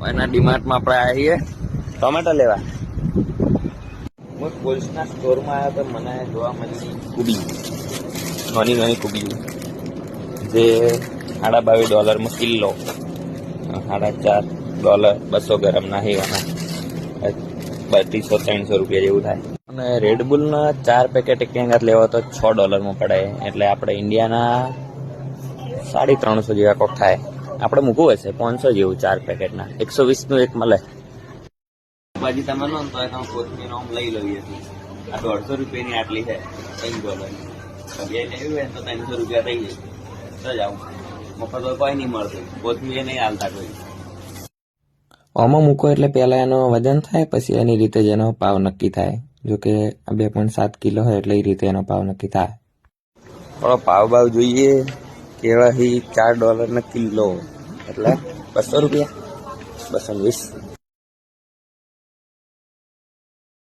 એના ડીમાર્ટમાં આપણે આવીએ ટોમેટો લેવા. હું કોલ્સના સ્ટોરમાં આવ્યો તો મને જોવા મળી કુબી, નાની નાની કુબી જે $22 કિલો, $4.5 200 ગ્રામ નાહીવાના 200-300 રૂપિયા જેવું થાય. અને રેડબુલના 4 પેકેટ એક લેવો તો $6 પડે, એટલે આપણે ઇન્ડિયાના 350 જેવા કોક થાય. આપણે મૂકવું હશે 500 જેવું 4 પેકેટના, 120નું એક મળે. બાજી તમે લો ને તો તમે કોથમીર આમ લઈ લઈએ છીએ. આ 150 રૂપિયાની આટલી છે, $3. બે લેવી હોય તો 300 રૂપિયા થઈ જાય. તો જાવ મફત કોઈ નહીં મળતું, કોથમીર નહીં હાલતા કોઈ. આમાં મૂકો એટલે પહેલાં એનો વજન થાય, પછી એની રીતે જ એનો ભાવ નક્કી થાય. જોકે 2.7 કિલો હોય એટલે એ રીતે એનો ભાવ નક્કી થાય. થોડો ભાવ જોઈએ કેવા $4 કિલો એટલે 200 રૂપિયા, 220.